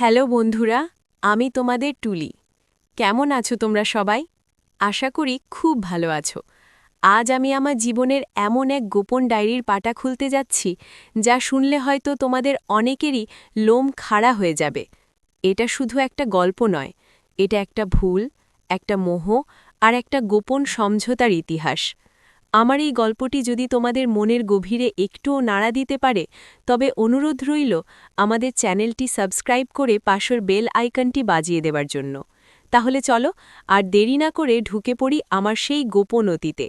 Hello বন্ধুরা, আমি তোমাদের টুলি। কেমন আছো তোমরা সবাই? আশা করি খুব ভালো আছো। আজ আমি আমার জীবনের এমন এক গোপন ডায়েরির পাতা খুলতে যাচ্ছি, যা শুনলে হয়তো তোমাদের অনেকেরই লোম খাড়া হয়ে যাবে। এটা শুধু একটা গল্প নয়, এটা একটা ভুল, একটা মোহ আর একটা গোপন সমঝোতার ইতিহাস। আমার এই গল্পটি যদি তোমাদের মনের গভীরে একটুও নাড়া দিতে পারে, তবে অনুরোধ রইল আমাদের চ্যানেলটি সাবস্ক্রাইব করে পাশের বেল আইকনটি বাজিয়ে দেওয়ার জন্য। তাহলে চলো আর দেরি না করে ঢুকে পড়ি আমার সেই গোপন অতীতে।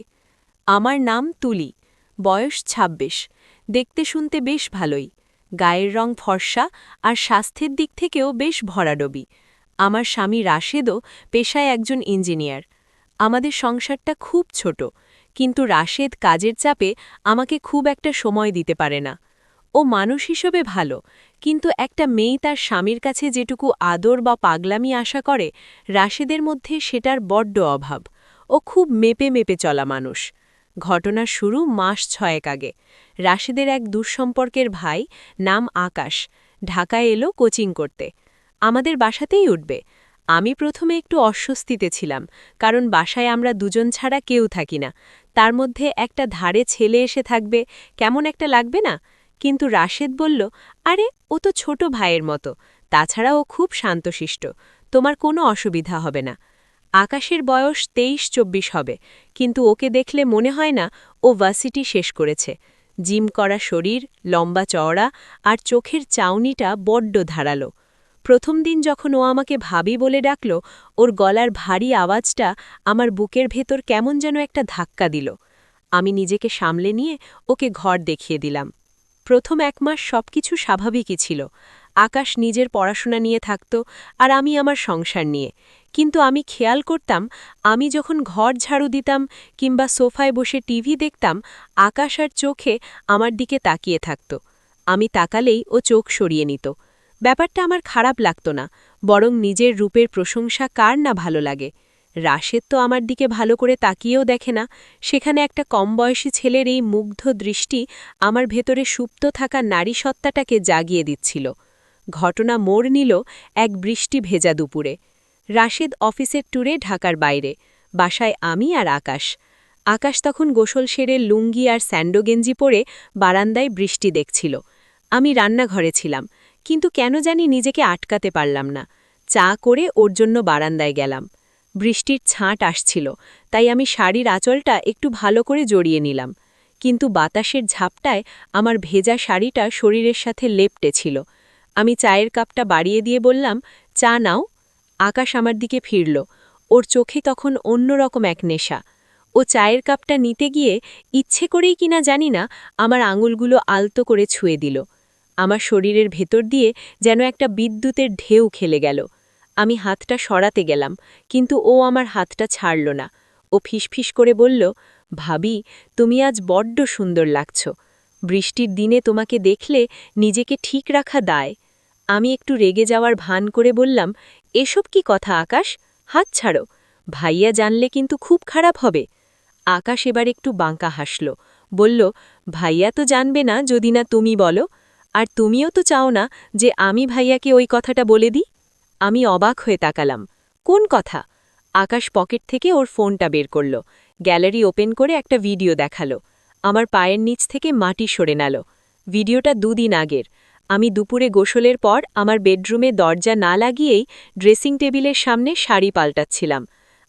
আমার নাম তুলি, বয়স ২৬, দেখতে শুনতে বেশ ভালোই, গায়ের রং ফর্সা আর স্বাস্থ্যের দিক থেকেও বেশ ভরাডবি। আমার স্বামী রাশেদও পেশায় একজন ইঞ্জিনিয়ার। আমাদের সংসারটা খুব ছোট, কিন্তু রাশেদ কাজের চাপে আমাকে খুব একটা সময় দিতে পারে না। ও মানুষ হিসেবে ভালো, কিন্তু একটা মেয়ে তার স্বামীর কাছে যেটুকু আদর বা পাগলামি আশা করে, রাশেদের মধ্যে সেটার বড্ড অভাব। ও খুব মেপে মেপে চলা মানুষ। ঘটনার শুরু মাস ৬ আগে। রাশেদের এক দুঃসম্পর্কের ভাই, নাম আকাশ, ঢাকায় এলো কোচিং করতে। আমাদের বাসাতেই উঠবে। আমি প্রথমে একটু অস্বস্তিতে ছিলাম, কারণ বাসায় আমরা দুজন ছাড়া কেউ থাকি না। তার মধ্যে একটা ধারে ছেলে এসে থাকবে, কেমন একটা লাগবে না? কিন্তু রাশেদ বলল, আরে ও তো ছোট ভাইয়ের মতো, তাছাড়া ও খুব শান্তশিষ্ট, তোমার কোনো অসুবিধা হবে না। আকাশের বয়স ২৩-২৪ হবে, কিন্তু ওকে দেখলে মনে হয় না ও ভার্সিটি শেষ করেছে। জিম করা শরীর, লম্বা চওড়া আর চোখের চাউনিটা বড্ড ধারালো। প্রথম দিন যখন ও আমাকে ভাবি বলে ডাকল, ওর গলার ভারী আওয়াজটা আমার বুকের ভেতর কেমন যেন একটা ধাক্কা দিল। আমি নিজেকে সামলে নিয়ে ওকে ঘর দেখিয়ে দিলাম। প্রথম ১ মাস সবকিছু স্বাভাবিকই ছিল। আকাশ নিজের পড়াশোনা নিয়ে থাকত, আর আমি আমার সংসার নিয়ে। কিন্তু আমি খেয়াল করতাম, আমি যখন ঘর ঝাড়ু দিতাম কিংবা সোফায় বসে টিভি দেখতাম, আকাশ আর চোখে আমার দিকে তাকিয়ে থাকত। আমি তাকালেই ও চোখ সরিয়ে নিত। ব্যাপারটা আমার খারাপ লাগত না, বরং নিজের রূপের প্রশংসা কার না ভালো লাগে। রাশেদ তো আমার দিকে ভালো করে তাকিয়েও দেখে না, সেখানে একটা কম বয়সী ছেলের এই মুগ্ধ দৃষ্টি আমার ভেতরে সুপ্ত থাকা নারী সত্তাটাকে জাগিয়ে দিচ্ছিল। ঘটনা মোড় নিল এক বৃষ্টি ভেজা দুপুরে। রাশেদ অফিসের ট্যুরে ঢাকার বাইরে, বাসায় আমি আর আকাশ। আকাশ তখন গোসল সেরে লুঙ্গি আর স্যান্ডো গেঞ্জি পরে বারান্দায় বৃষ্টি দেখছিল। আমি রান্নাঘরে ছিলাম, কিন্তু কেন জানি নিজেকে আটকাতে পারলাম না। চা করে ওর জন্য বারান্দায় গেলাম। বৃষ্টির ছাঁট আসছিল, তাই আমি শাড়ির আঁচলটা একটু ভালো করে জড়িয়ে নিলাম। কিন্তু বাতাসের ঝাপটায় আমার ভেজা শাড়িটা শরীরের সাথে লেপ্টে ছিল। আমি চায়ের কাপটা বাড়িয়ে দিয়ে বললাম, চা নাও। আকাশ আমার দিকে ফিরল। ওর চোখে তখন অন্যরকম এক নেশা। ও চায়ের কাপটা নিতে গিয়ে ইচ্ছে করেই কিনা জানি না, আমার আঙুলগুলো আলতো করে ছুঁয়ে দিল। আমার শরীরের ভেতর দিয়ে যেন একটা বিদ্যুতের ঢেউ খেলে গেল। আমি হাতটা সরাতে গেলাম, কিন্তু ও আমার হাতটা ছাড়ল না। ও ফিসফিস করে বলল, ভাবি, তুমি আজ বড্ড সুন্দর লাগছ। বৃষ্টির দিনে তোমাকে দেখলে নিজেকে ঠিক রাখা দায়। আমি একটু রেগে যাওয়ার ভান করে বললাম, এসব কি কথা আকাশ, হাত ছাড়ো, ভাইয়া জানলে কিন্তু খুব খারাপ হবে। আকাশ এবার একটু বাঁকা হাসল, বলল, ভাইয়া তো জানবে না যদি না তুমি বলো, আর তুমিও তো চাও না যে আমি ভাইয়াকে ওই কথাটা বলে দিই। আমি অবাক হয়ে তাকালাম, কোন কথা? আকাশ পকেট থেকে ওর ফোনটা বের করল, গ্যালারি ওপেন করে একটা ভিডিও দেখালো। আমার পায়ের নিচ থেকে মাটি সরে নাল। ভিডিওটা ২ দিন আগের। আমি দুপুরে গোসলের পর আমার বেডরুমে দরজা না লাগিয়েই ড্রেসিং টেবিলের সামনে শাড়ি পাল্টাচ্ছিলাম।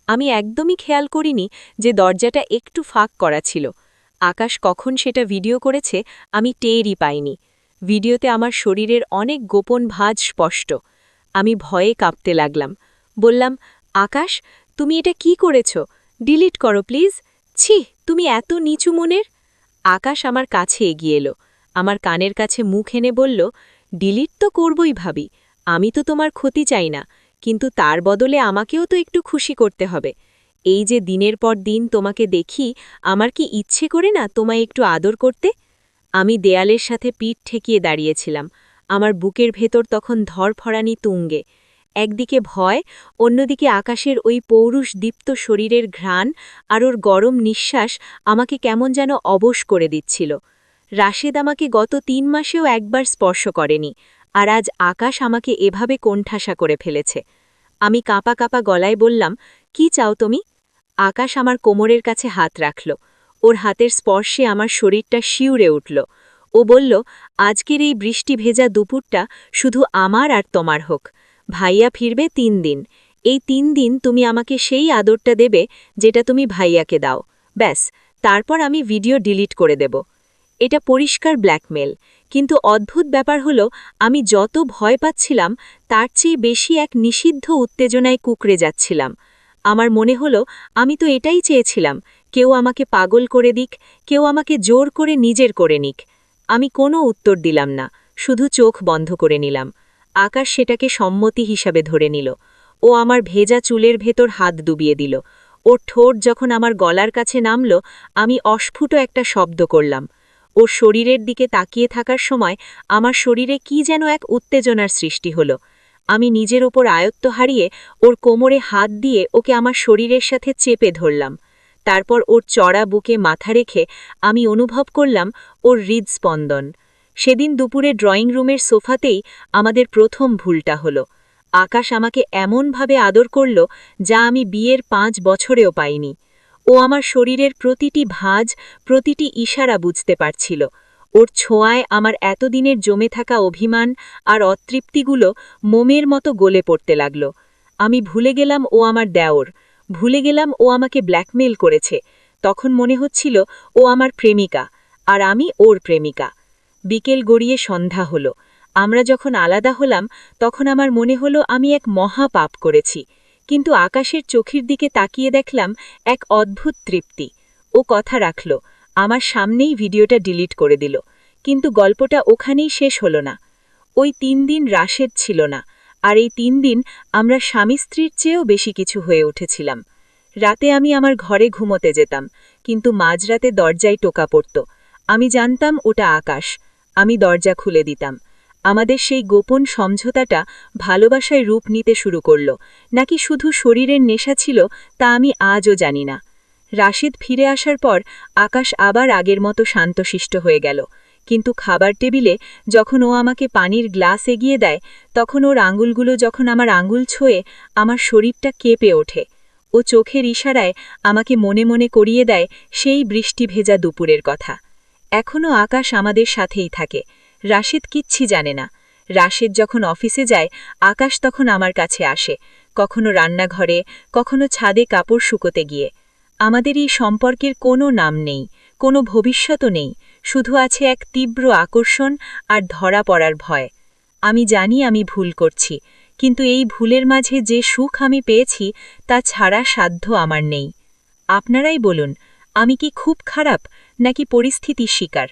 আমি একদমই খেয়াল করিনি যে দরজাটা একটু ফাঁক করা ছিল। আকাশ কখন সেটা ভিডিও করেছে আমি টেরই পাইনি। ভিডিওতে আমার শরীরের অনেক গোপন ভাঁজ স্পষ্ট। আমি ভয়ে কাঁপতে লাগলাম। বললাম, আকাশ, তুমি এটা কি করেছ? ডিলিট করো প্লিজ। ছি, তুমি এত নিচু মনের। আকাশ আমার কাছে এগিয়ে এলো, আমার কানের কাছে মুখ এনে বলল, ডিলিট তো করবই ভাবি, আমি তো তোমার ক্ষতি চাই না, কিন্তু তার বদলে আমাকেও তো একটু খুশি করতে হবে। এই যে দিনের পর দিন তোমাকে দেখি, আমার কি ইচ্ছে করে না তোমায় একটু আদর করতে? আমি দেয়ালের সাথে পিঠ ঠেকিয়ে দাঁড়িয়েছিলাম। আমার বুকের ভেতর তখন ধরফরানি তুঙ্গে। একদিকে ভয়, অন্যদিকে আকাশের ওই পৌরুষ দীপ্ত শরীরের ঘ্রাণ আর ওর গরম নিঃশ্বাস আমাকে কেমন যেন অবশ করে দিচ্ছিল। রাশেদ আমাকে গত ৩ মাসেও একবার স্পর্শ করেনি, আর আজ আকাশ আমাকে এভাবে কোণঠাসা করে ফেলেছে। আমি কাঁপা কাঁপা গলায় বললাম, কি চাও তুমি? আকাশ আমার কোমরের কাছে হাত রাখল। ওর হাতের স্পর্শে আমার শরীরটা শিউরে উঠল। ও বলল, আজকের এই বৃষ্টি ভেজা দুপুরটা শুধু আমার আর তোমার হোক। ভাইয়া ফিরবে ৩ দিন। এই ৩ দিন তুমি আমাকে সেই আদরটা দেবে যেটা তুমি ভাইয়াকে দাও। ব্যাস, তারপর আমি ভিডিও ডিলিট করে দেব। এটা পরিষ্কার ব্ল্যাকমেল। কিন্তু অদ্ভুত ব্যাপার হলো, আমি যত ভয় পাচ্ছিলাম তার চেয়ে বেশি এক নিষিদ্ধ উত্তেজনায় কুঁকড়ে যাচ্ছিলাম। আমার মনে হলো, আমি তো এটাই চেয়েছিলাম, কেউ আমাকে পাগল করে দিক, কেউ আমাকে জোর করে নিজের করে নিক। আমি কোনো উত্তর দিলাম না, শুধু চোখ বন্ধ করে নিলাম। আকাশ সেটাকে সম্মতি হিসাবে ধরে নিল। ও আমার ভেজা চুলের ভেতর হাত ডুবিয়ে দিল। ওর ঠোঁট যখন আমার গলার কাছে নামল, আমি অস্ফুট একটা শব্দ করলাম। ওর শরীরের দিকে তাকিয়ে থাকার সময় আমার শরীরে কি যেন এক উত্তেজনার সৃষ্টি হলো। আমি নিজের ওপর আয়ত্ত হারিয়ে ওর কোমরে হাত দিয়ে ওকে আমার শরীরের সাথে চেপে ধরলাম। তারপর ওর চড়া বুকে মাথা রেখে আমি অনুভব করলাম ওর হৃদস্পন্দন। সেদিন দুপুরে ড্রয়িং রুমের সোফাতেই আমাদের প্রথম ভুলটা হলো। আকাশ আমাকে এমনভাবে আদর করল যা আমি বিয়ের ৫ বছরেও পাইনি। ও আমার শরীরের প্রতিটি ভাঁজ, প্রতিটি ইশারা বুঝতে পারছিল। ওর ছোঁয়ায় আমার এতদিনের জমে থাকা অভিমান আর অতৃপ্তিগুলো মোমের মতো গলে পড়তে লাগল। আমি ভুলে গেলাম ও আমার দেওর, ভুলে গেলাম ও আমাকে ব্ল্যাকমেইল করেছে। তখন মনে হচ্ছিল ও আমার প্রেমিকা, আর আমি ওর প্রেমিকা। বিকেল গড়িয়ে সন্ধ্যা হলো। আমরা যখন আলাদা হলাম তখন আমার মনে হলো আমি এক মহা পাপ করেছি। কিন্তু আকাশের চোখের দিকে তাকিয়ে দেখলাম এক অদ্ভুত তৃপ্তি। ও কথা রাখল, আমার সামনেই ভিডিওটা ডিলিট করে দিল। কিন্তু গল্পটা ওখানেই শেষ হলো না। ওই ৩ দিন রাশেদ ছিল না, আর এই ৩ দিন আমরা স্বামী স্ত্রীর চেয়েও বেশি কিছু হয়ে উঠেছিলাম। রাতে আমি আমার ঘরে ঘুমোতে যেতাম, কিন্তু মাঝরাতে দরজায় টোকা পড়ত। আমি জানতাম ওটা আকাশ। আমি দরজা খুলে দিতাম। আমাদের সেই গোপন সমঝোতাটা ভালোবাসায় রূপ নিতে শুরু করল, নাকি শুধু শরীরের নেশা ছিল তা আমি আজও জানি না। রাশেদ ফিরে আসার পর আকাশ আবার আগের মতো শান্তশিষ্ট হয়ে গেল। কিন্তু খাবার টেবিলে যখন ও আমাকে পানির গ্লাস এগিয়ে দেয়, তখন ওর আঙুলগুলো যখন আমার আঙুল ছোঁয়ে আমার শরীরটা কেঁপে ওঠে। ও চোখের ইশারায় আমাকে মনে মনে করিয়ে দেয় সেই বৃষ্টি ভেজা দুপুরের কথা। এখনও আকাশ আমাদের সাথেই থাকে। রাশেদ কিচ্ছি জানে না। রাশেদ যখন অফিসে যায়, আকাশ তখন আমার কাছে আসে, কখনো রান্নাঘরে, কখনো ছাদে কাপড় শুকোতে গিয়ে। আমাদের এই সম্পর্কের কোনো নাম নেই, কোনো ভবিষ্যৎও নেই, শুধু আছে এক তীব্র আকর্ষণ আর ধরা পড়ার ভয়। আমি জানি আমি ভুল করছি, কিন্তু এই ভুলের মাঝে যে সুখ আমি পেয়েছি তা ছাড়া সাধ্য আমার নেই। আপনারাই বলুন, আমি কি খুব খারাপ, নাকি পরিস্থিতির শিকার?